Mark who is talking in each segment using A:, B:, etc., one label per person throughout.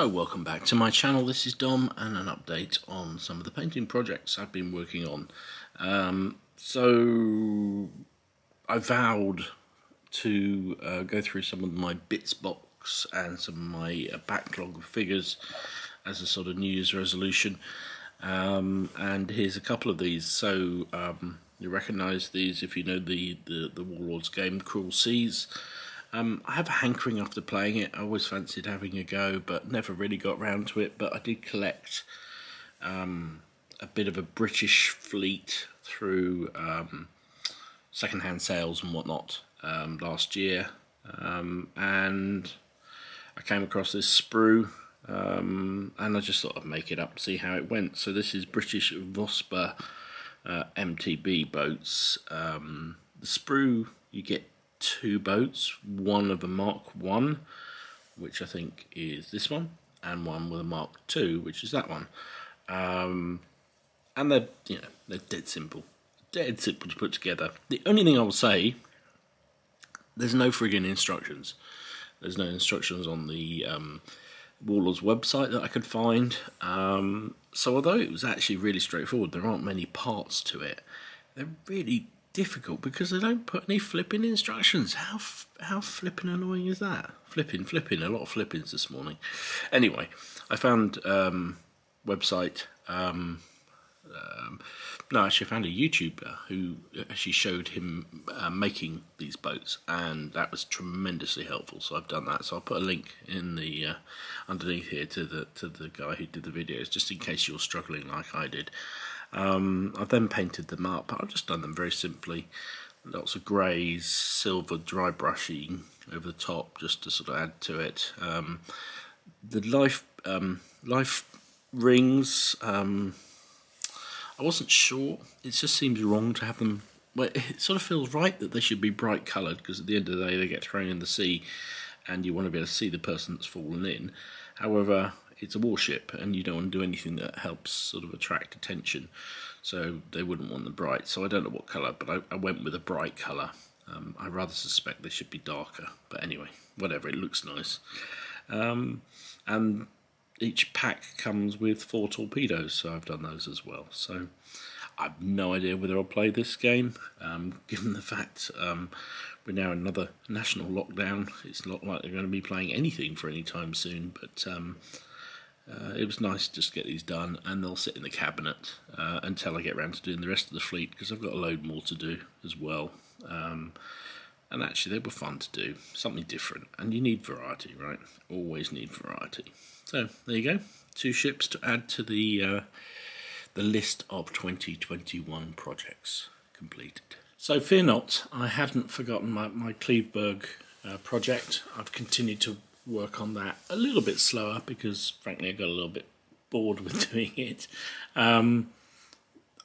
A: So welcome back to my channel. This is Dom and an update on some of the painting projects I've been working on. So I vowed to go through some of my bits box and some of my backlog of figures as a sort of New Year's resolution. And here's a couple of these. So you recognise these if you know the Warlords game, Cruel Seas. I have a hankering after playing it. I always fancied having a go, but never really got round to it. But I did collect a bit of a British fleet through second-hand sales and whatnot last year, and I came across this sprue, and I just thought I'd make it up, see how it went. So this is British Vosper MTB boats. The sprue, you get two boats, one of a Mark 1, which I think is this one, and one with a Mark 2, which is that one. And they're dead simple to put together. The only thing I will say, there's no friggin' instructions. There's no instructions on the Warlords website that I could find. So although it was actually really straightforward, there aren't many parts to it. They're really difficult because they don't put any flipping instructions. How flipping annoying is that? Flipping, a lot of flippings this morning. Anyway, I found website. No, actually, I found a YouTuber who actually showed him making these boats, and that was tremendously helpful. So I've done that. So I'll put a link in the underneath here to the guy who did the videos, just in case you're struggling like I did. I've then painted them up. I've just done them very simply. Lots of greys, silver dry brushing over the top, just to sort of add to it. The life rings. I wasn't sure. It just seems wrong to have them. Well, it sort of feels right that they should be bright coloured, because at the end of the day they get thrown in the sea, and you want to be able to see the person that's fallen in. However, it's a warship, and you don't want to do anything that helps sort of attract attention, so they wouldn't want them bright. So I don't know what colour, but I went with a bright colour. I rather suspect they should be darker, but anyway, whatever, it looks nice. And each pack comes with 4 torpedoes, so I've done those as well. So I've no idea whether I'll play this game, given the fact we're now in another national lockdown. It's not like they're going to be playing anything for any time soon, but it was nice to just get these done, and they'll sit in the cabinet until I get around to doing the rest of the fleet, because I've got a load more to do as well. And actually, they were fun to do, something different, and you need variety, right? Always need variety. So there you go, 2 ships to add to the list of 2021 projects completed. So fear not, I hadn't forgotten my cleve-berg project. I've continued to work on that a little bit slower because frankly I got a little bit bored with doing it.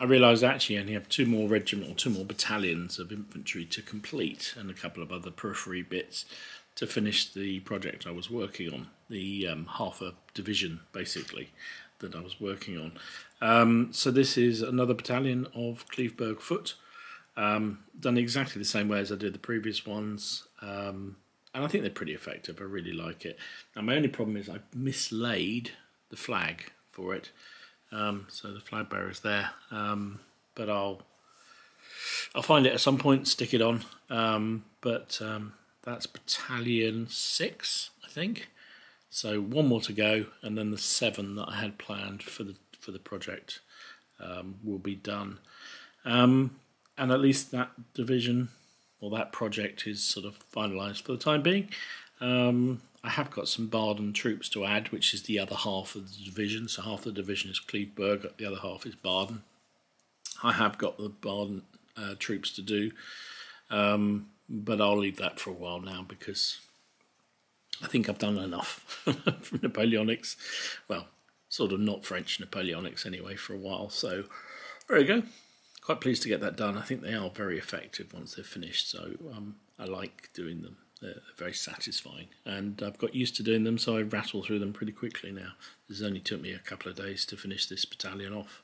A: I realised actually I only have 2 more battalions of infantry to complete, and a couple of other periphery bits to finish the project I was working on, the half a division basically that I was working on. So this is another battalion of cleve-berg foot, done exactly the same way as I did the previous ones. And I think they're pretty effective. I really like it. Now my only problem is I mislaid the flag for it, so the flag bearer is there, but I'll find it at some point, stick it on. That's battalion 6, I think. So 1 more to go, and then the 7 that I had planned for the project will be done. And at least that division, or that project, is sort of finalised for the time being. I have got some Baden troops to add, which is the other half of the division. So half the division is cleve-berg, the other half is Baden. I have got the Baden troops to do, but I'll leave that for a while now, because I think I've done enough from napoleonics. Well, sort of not French napoleonics anyway for a while. So there you go. Quite pleased to get that done. I think they are very effective once they're finished, so I like doing them. They're very satisfying, and I've got used to doing them, so I rattle through them pretty quickly now. This only took me a couple of days to finish this battalion off.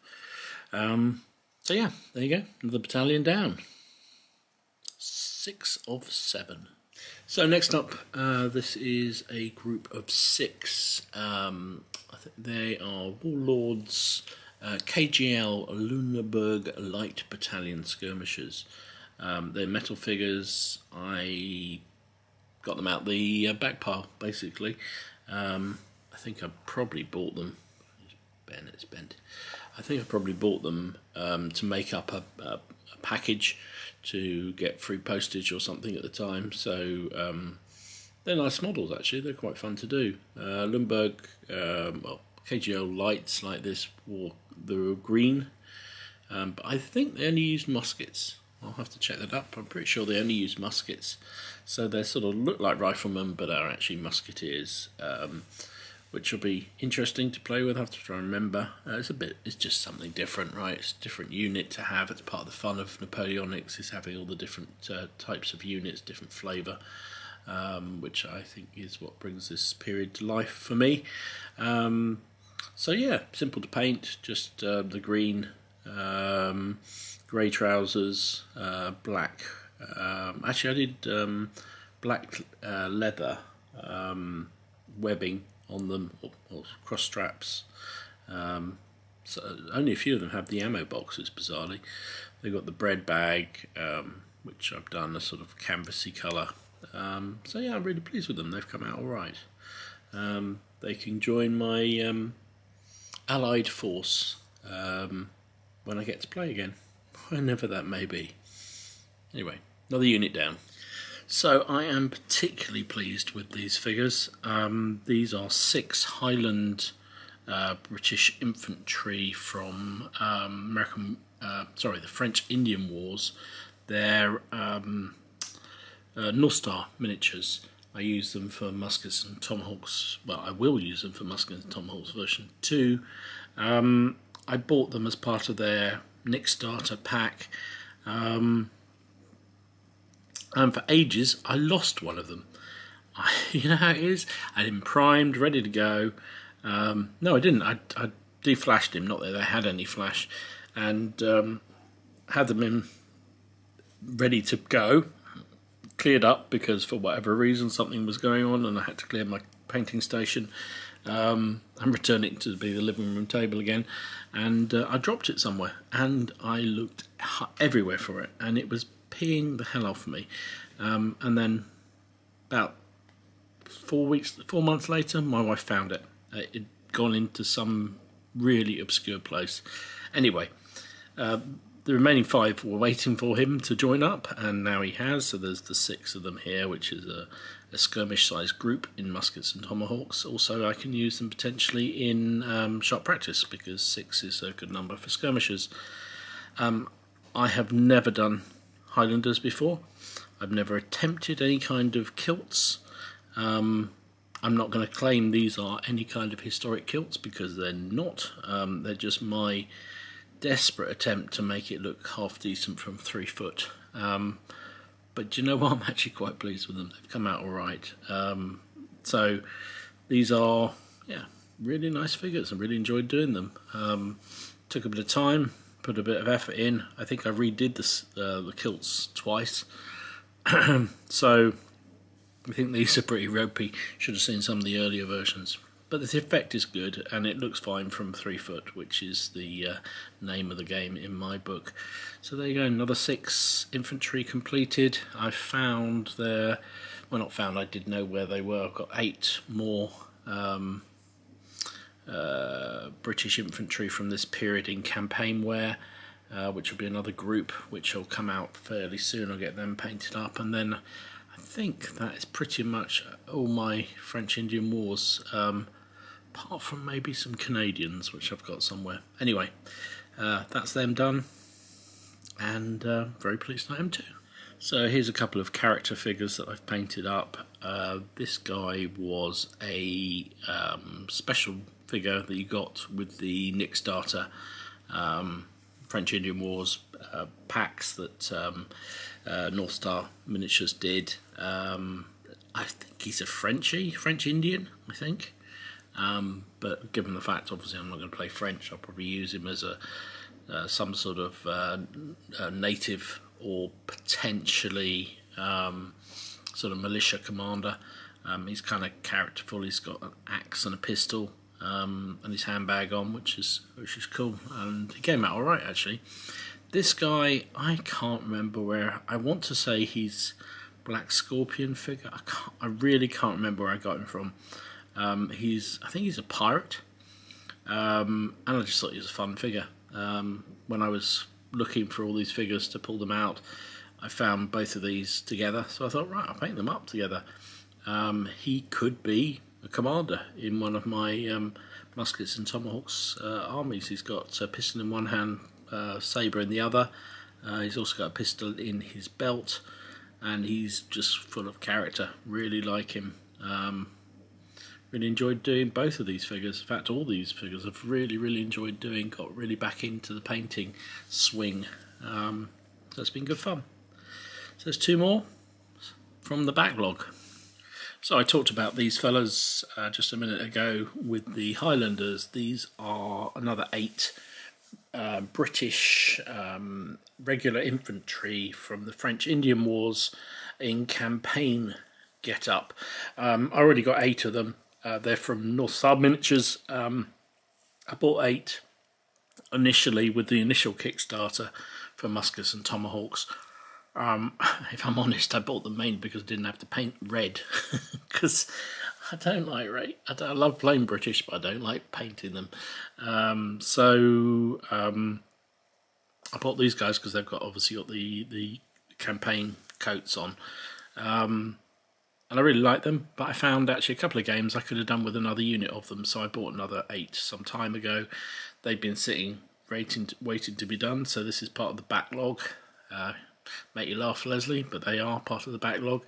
A: So yeah, there you go, another battalion down. 6 of 7. So next up, this is a group of 6. I think they are Warlords, KGL Lüneburg Light Battalion Skirmishers. They're metal figures. I got them out the back pile, basically. I think I probably bought them. It's bent. I think I probably bought them to make up a package to get free postage or something at the time. So they're nice models, actually. They're quite fun to do. Lüneburg, well, KGL lights like this the green, but I think they only use muskets. I'll have to check that up. I'm pretty sure they only use muskets, so they sort of look like riflemen but are actually musketeers, which will be interesting to play with. I have to try and remember. It's just something different, right? It's a different unit to have. It's part of the fun of napoleonics, is having all the different types of units, different flavour, which I think is what brings this period to life for me. So yeah, simple to paint, just the green, grey trousers, black. Actually, I did black leather webbing on them, or cross straps. So only a few of them have the ammo boxes, bizarrely. They've got the bread bag, which I've done a sort of canvassy colour. So yeah, I'm really pleased with them. They've come out alright. They can join my allied force when I get to play again, whenever that may be. Anyway, another unit down. So I am particularly pleased with these figures. These are 6 Highland British infantry from the French Indian Wars. They're North Star miniatures. I use them for muskets and tomahawks. Well, I will use them for muskets and tomahawks version 2. I bought them as part of their Nick Starter pack. And for ages, I lost one of them. You know how it is? I had him primed, ready to go. No, I didn't. I deflashed him, not that they had any flash, and had them in ready to go. Cleared up because for whatever reason something was going on and I had to clear my painting station and return it to be the living room table again, and I dropped it somewhere and I looked everywhere for it and it was peeing the hell off me, and then about 4 months later my wife found it. It'd gone into some really obscure place. Anyway, the remaining 5 were waiting for him to join up, and now he has. So there's the 6 of them here, which is a skirmish-sized group in muskets and tomahawks. Also, I can use them potentially in sharp practice, because 6 is a good number for skirmishers. I have never done Highlanders before. I've never attempted any kind of kilts. I'm not going to claim these are any kind of historic kilts, because they're not. They're just my desperate attempt to make it look half decent from 3 foot. But do you know what? I'm actually quite pleased with them. They've come out alright. So these are, yeah, really nice figures. I really enjoyed doing them. Took a bit of time, put a bit of effort in. I think I redid the kilts twice. So I think these are pretty ropey. Should have seen some of the earlier versions. But the effect is good, and it looks fine from 3 foot, which is the name of the game in my book. So there you go, another 6 infantry completed. I found well, not found, I did know where they were. I've got 8 more British infantry from this period in campaign wear, which will be another group which will come out fairly soon. I'll get them painted up, and then I think that is pretty much all my French Indian Wars, apart from maybe some Canadians, which I've got somewhere. Anyway, that's them done, and very pleased I am too. So here's a couple of character figures that I've painted up. This guy was a special figure that you got with the Nick Starter French Indian Wars packs that North Star Miniatures did. I think he's a French Indian, I think. But given the fact, obviously, I'm not going to play French, I'll probably use him as some sort of native, or potentially sort of militia commander. He's kind of characterful. He's got an axe and a pistol, and his handbag on, which is cool. And he came out all right actually. This guy, I can't remember where. I want to say he's Black Scorpion figure. I really can't remember where I got him from. I think he's a pirate, and I just thought he was a fun figure. When I was looking for all these figures to pull them out, I found both of these together, so I thought, right, I'll paint them up together. He could be a commander in one of my muskets and tomahawks armies. He's got a pistol in one hand, sabre in the other. He's also got a pistol in his belt, and he's just full of character. Really like him. Really enjoyed doing both of these figures. In fact, all these figures I've really enjoyed doing. Got really back into the painting swing. So it's been good fun. So there's two more from the backlog. So I talked about these fellas just a minute ago with the Highlanders. These are another 8 British regular infantry from the French Indian Wars in campaign get-up. I already got 8 of them. They're from North Star Miniatures. I bought 8 initially with the initial Kickstarter for muskets and tomahawks. If I'm honest, I bought them mainly because I didn't have to paint red, because I don't like red. I love plain British, but I don't like painting them. So I bought these guys because they've obviously got the campaign coats on, and I really like them. But I found actually a couple of games I could have done with another unit of them, so I bought another 8 some time ago. They've been sitting waiting to be done, so this is part of the backlog. Make you laugh, Leslie, but they are part of the backlog.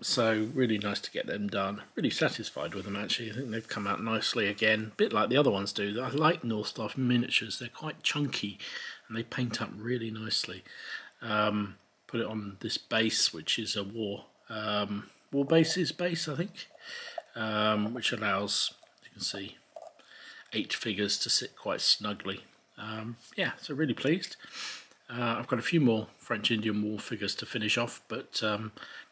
A: So really nice to get them done. Really satisfied with them actually. I think they've come out nicely again, a bit like the other ones do. I like North Star Miniatures. They're quite chunky and they paint up really nicely. Put it on this base, which is a war bases base, I think, which allows, you can see, 8 figures to sit quite snugly. Yeah, so really pleased. I've got a few more French Indian War figures to finish off, but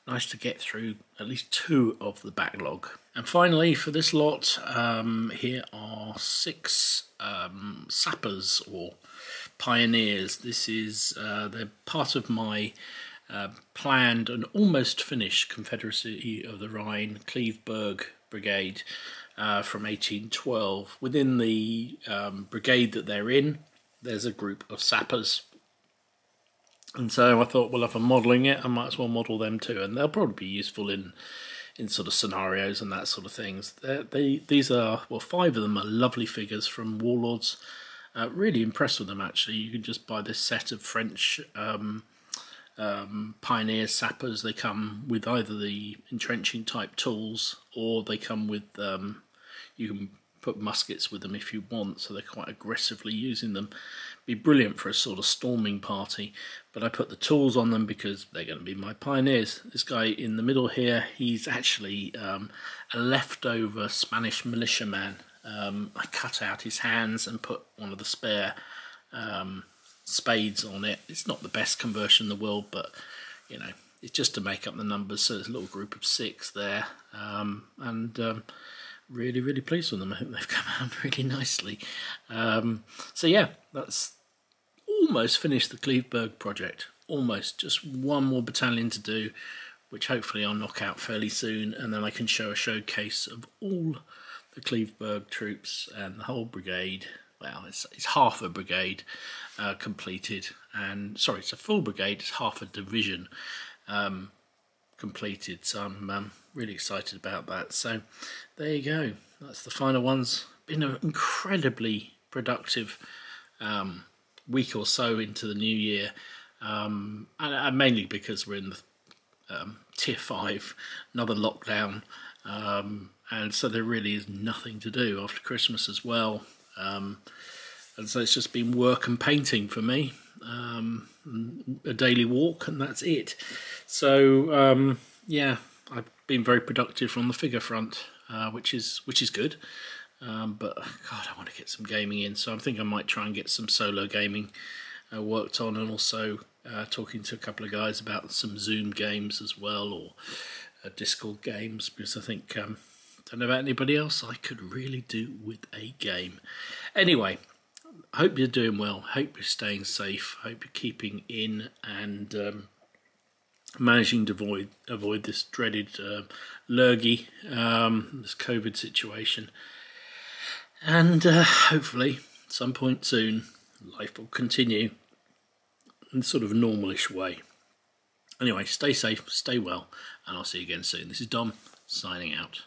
A: nice to get through at least 2 of the backlog. And finally, for this lot, here are 6 sappers or pioneers. This is they're part of my planned and almost finished Confederacy of the Rhine cleve-berg brigade from 1812. Within the brigade that they're in, there's a group of sappers. And so I thought, well, if I'm modelling it, I might as well model them too. And they'll probably be useful in sort of scenarios and that sort of things. These are, well, 5 of them are lovely figures from Warlords. Really impressed with them, actually. You can just buy this set of French pioneer sappers. They come with either the entrenching type tools, or they come with, you can put muskets with them if you want, so they're quite aggressively using them. Be brilliant for a sort of storming party, but I put the tools on them because they're going to be my pioneers. This guy in the middle here, he's actually a leftover Spanish militiaman. I cut out his hands and put one of the spare spades on it. It's not the best conversion in the world, but you know, it's just to make up the numbers. So there's a little group of 6 there, and really pleased with them. I think they've come out really nicely. So yeah, that's almost finished the cleve-berg project. Almost, just one more battalion to do, which hopefully I'll knock out fairly soon, and then I can show a showcase of all the cleve-berg troops and the whole brigade. Well, it's half a brigade completed, and sorry, it's a full brigade. It's half a division completed. So I'm really excited about that. So there you go. That's the final ones. Been an incredibly productive week or so into the new year, and mainly because we're in the tier 5, another lockdown, and so there really is nothing to do after Christmas as well. And so it's just been work and painting for me, a daily walk, and that's it. So yeah, I've been very productive on the figure front, which is good. But God, I want to get some gaming in, so I think I might try and get some solo gaming worked on, and also talking to a couple of guys about some Zoom games as well, or Discord games, because I think, don't know about anybody else, I could really do with a game. Anyway, hope you're doing well, hope you're staying safe, hope you're keeping in and managing to avoid this dreaded lurgy, this COVID situation. And hopefully, at some point soon, life will continue in sort of normalish way. Anyway, stay safe, stay well, and I'll see you again soon. This is Dom, signing out.